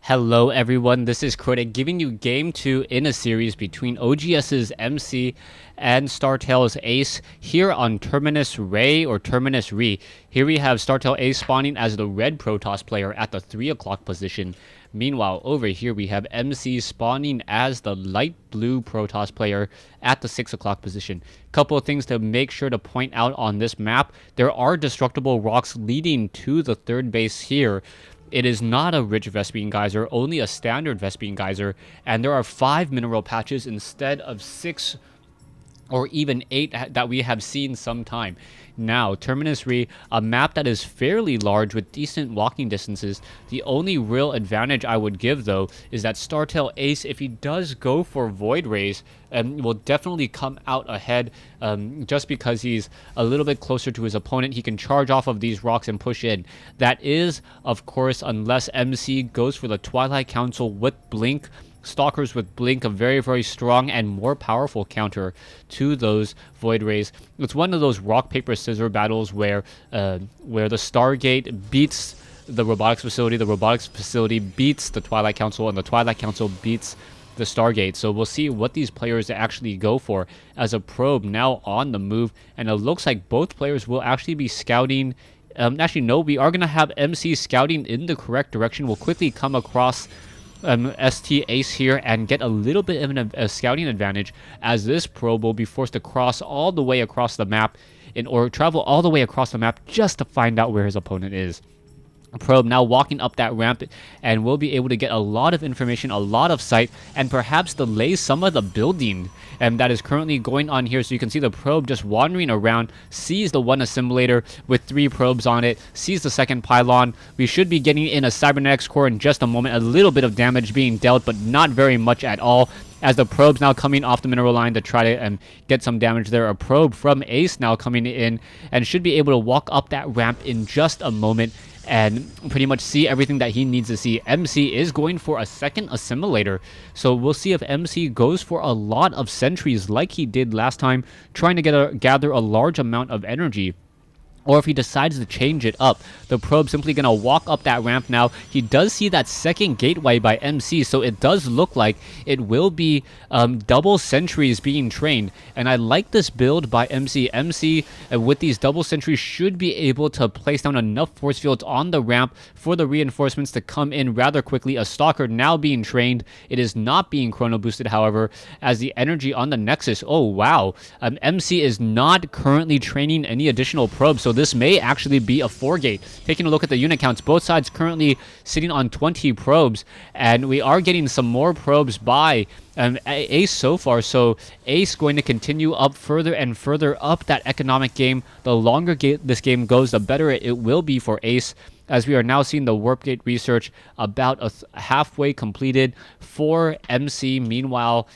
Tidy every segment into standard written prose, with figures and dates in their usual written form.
Hello everyone, this is Critic giving you Game 2 in a series between OGS's MC and StarTale's Ace here on Terminus RE or Terminus RE. Here we have StarTale Ace spawning as the red Protoss player at the 3 o'clock position. Meanwhile, over here we have MC spawning as the light blue Protoss player at the 6 o'clock position. Couple of things to make sure to point out on this map. There are destructible rocks leading to the third base here. It is not a rich Vespene geyser, only a standard Vespene geyser, and there are 5 mineral patches instead of 6 or even 8 that we have seen sometime. Now, Terminus RE, a map that is fairly large with decent walking distances. The only real advantage I would give, though, is that StarTale Ace, if he does go for Void Rays, will definitely come out ahead just because he's a little bit closer to his opponent. He can charge off of these rocks and push in. That is, of course, unless MC goes for the Twilight Council with Blink. Stalkers with Blink, a very, very strong and more powerful counter to those Void Rays. It's one of those rock, paper, scissors battles where the Stargate beats the robotics facility beats the Twilight Council, and the Twilight Council beats the Stargate. So we'll see what these players actually go for as a probe now on the move, and it looks like both players will actually be scouting. Actually, no, we are going to have MC scouting in the correct direction. We'll quickly come across STAce here and get a little bit of a scouting advantage, as this probe will be forced to cross all the way across the map or travel all the way across the map just to find out where his opponent is. Probe now walking up that ramp, and we'll be able to get a lot of information, a lot of sight, and perhaps delay some of the building that is currently going on here. So you can see the probe just wandering around, sees the one assimilator with 3 probes on it, sees the second pylon. We should be getting in a cybernetics core in just a moment, a little bit of damage being dealt, but not very much at all, as the probe's now coming off the mineral line to try to get some damage there. A probe from Ace now coming in and should be able to walk up that ramp in just a moment and pretty much see everything that he needs to see. MC is going for a second assimilator, so we'll see if MC goes for a lot of sentries like he did last time, trying to gather a large amount of energy, or if he decides to change it up. The probe's simply going to walk up that ramp now. He does see that second gateway by MC, so it does look like it will be double sentries being trained. And I like this build by MC. MC, with these double sentries, should be able to place down enough force fields on the ramp for the reinforcements to come in rather quickly. A Stalker now being trained. It is not being chrono boosted, however, as the energy on the Nexus. Oh, wow. MC is not currently training any additional probes, so this may actually be a 4-gate. Taking a look at the unit counts, both sides currently sitting on 20 probes, and we are getting some more probes by Ace so far. So Ace going to continue up further and further up that economic game. The longer this game goes, the better it will be for Ace, as we are now seeing the warp gate research about halfway completed for MC. Meanwhile,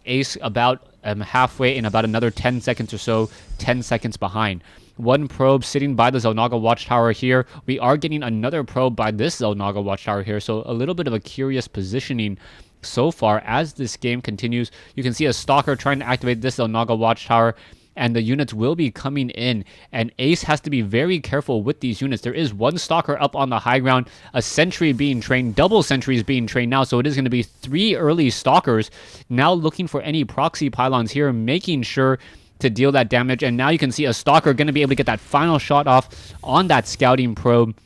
Ace about halfway in about another 10 seconds or so, 10 seconds behind. One probe sitting by the Xel'Naga Watchtower here. We are getting another probe by this Xel'Naga Watchtower here, so a little bit of a curious positioning so far as this game continues. You can see a Stalker trying to activate this Xel'Naga Watchtower, and the units will be coming in, and Ace has to be very careful with these units. There is one Stalker up on the high ground, a sentry being trained, double sentries being trained now, so it is going to be 3 early Stalkers now looking for any proxy pylons here, making sure to deal that damage. And now you can see a Stalker going to be able to get that final shot off on that scouting probe.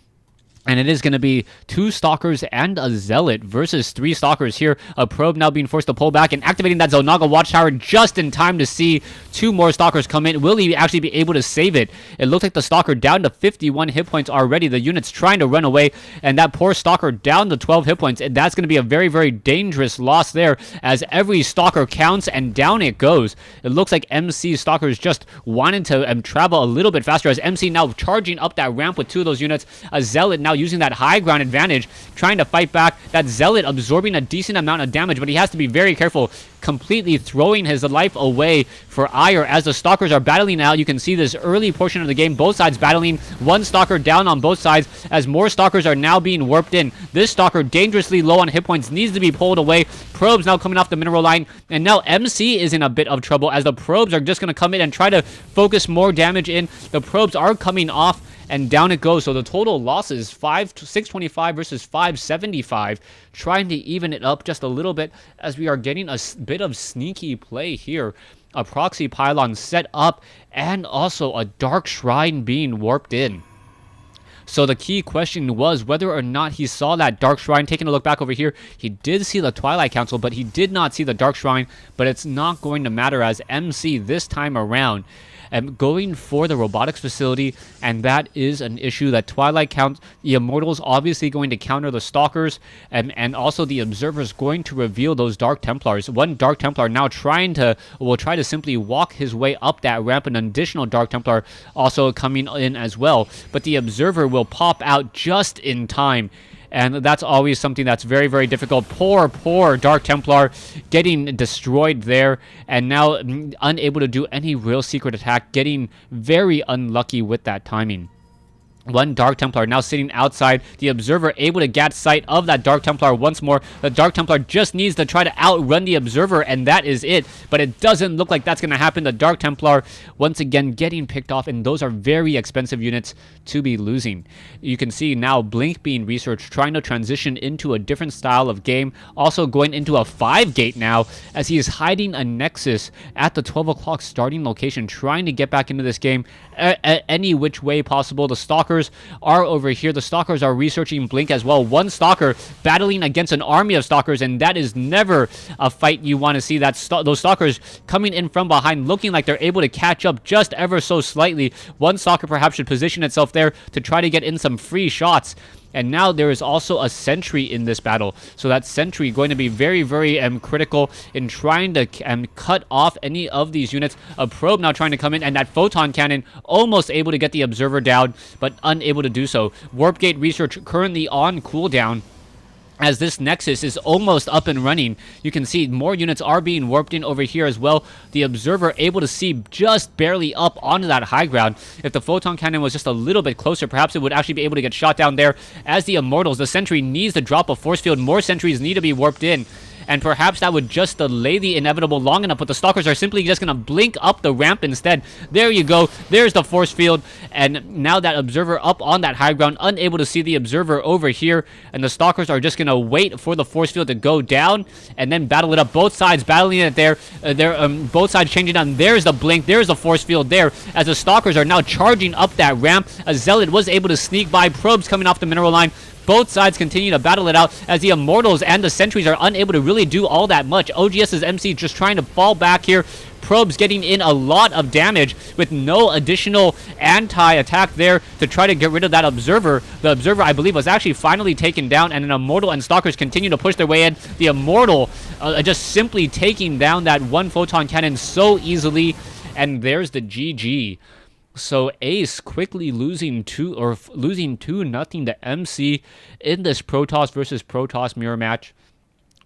And it is going to be 2 Stalkers and a Zealot versus 3 Stalkers here. A probe now being forced to pull back and activating that Xel'Naga Watchtower just in time to see 2 more Stalkers come in. Will he actually be able to save it? It looks like the Stalker down to 51 hit points already. The unit's trying to run away, and that poor Stalker down to 12 hit points. And that's going to be a very, very dangerous loss there, as every Stalker counts and down it goes. It looks like MC Stalkers just wanted to travel a little bit faster, as MC now charging up that ramp with 2 of those units. A Zealot now using that high ground advantage, trying to fight back. That Zealot absorbing a decent amount of damage, but he has to be very careful, completely throwing his life away for ire as the Stalkers are battling now. You can see this early portion of the game, both sides battling. One Stalker down on both sides, as more Stalkers are now being warped in. This Stalker dangerously low on hit points, needs to be pulled away. Probes now coming off the mineral line, and now MC is in a bit of trouble, as the probes are just going to come in and try to focus more damage in. The probes are coming off, and down it goes. So the total losses 625 versus 575, trying to even it up just a little bit as we are getting a bit of sneaky play here. A proxy pylon set up and also a dark shrine being warped in. So the key question was whether or not he saw that Dark Shrine. Taking a look back over here, he did see the Twilight Council, but he did not see the Dark Shrine. But it's not going to matter as MC this time around going for the robotics facility, and that is an issue that the Immortals obviously going to counter the Stalkers, and also the Observer's going to reveal those Dark Templars. One Dark Templar now will try to simply walk his way up that ramp, an additional Dark Templar also coming in as well, but the Observer will pop out just in time. And that's always something that's very, very difficult. Poor Dark Templar getting destroyed there, and now unable to do any real secret attack, getting very unlucky with that timing. One Dark Templar now sitting outside. The Observer able to get sight of that Dark Templar once more. The Dark Templar just needs to try to outrun the Observer, and that is it. But it doesn't look like that's going to happen. The Dark Templar once again getting picked off, and those are very expensive units to be losing. You can see now Blink being researched, trying to transition into a different style of game. Also going into a 5-gate now, as he is hiding a Nexus at the 12 o'clock starting location, trying to get back into this game any which way possible. The Stalkers are over here. The Stalkers are researching Blink as well. One Stalker battling against an army of Stalkers, and that is never a fight you want to see. Those Stalkers coming in from behind, looking like they're able to catch up just ever so slightly. One Stalker perhaps should position itself there to try to get in some free shots. And now there is also a sentry in this battle. So that sentry going to be very, very critical in trying to cut off any of these units. A probe now trying to come in, and that photon cannon almost able to get the Observer down, but unable to do so. Warp Gate research currently on cooldown. As this Nexus is almost up and running, you can see more units are being warped in over here as well. The Observer able to see just barely up onto that high ground. If the Photon Cannon was just a little bit closer, perhaps it would actually be able to get shot down there. As the Immortals, the Sentry needs to drop a force field. More Sentries need to be warped in. And perhaps that would just delay the inevitable long enough, but the Stalkers are simply just going to blink up the ramp instead. There you go. There's the force field, and now that Observer up on that high ground, unable to see the Observer over here, and the Stalkers are just going to wait for the force field to go down, and then battle it up. Both sides battling it there. Both sides changing down. There's the blink. There's the force field there, as the Stalkers are now charging up that ramp. A Zealot was able to sneak by. Probes coming off the mineral line. Both sides continue to battle it out as the Immortals and the Sentries are unable to really do all that much. oGsMC just trying to fall back here. Probes getting in a lot of damage with no additional anti-attack there to try to get rid of that Observer. The Observer, I believe, was actually finally taken down, and an Immortal and Stalkers continue to push their way in. The Immortal just simply taking down that one Photon Cannon so easily, and there's the GG. So Ace quickly losing 2-0 to MC in this Protoss versus Protoss mirror match.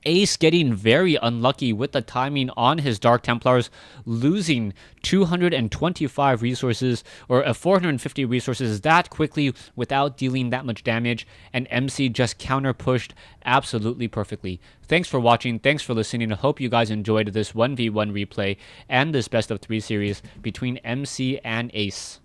Ace getting very unlucky with the timing on his Dark Templars, losing 225 resources, or 450 resources that quickly without dealing that much damage, and MC just counter pushed absolutely perfectly. Thanks for watching, thanks for listening. I hope you guys enjoyed this 1v1 replay and this best of 3 series between MC and Ace.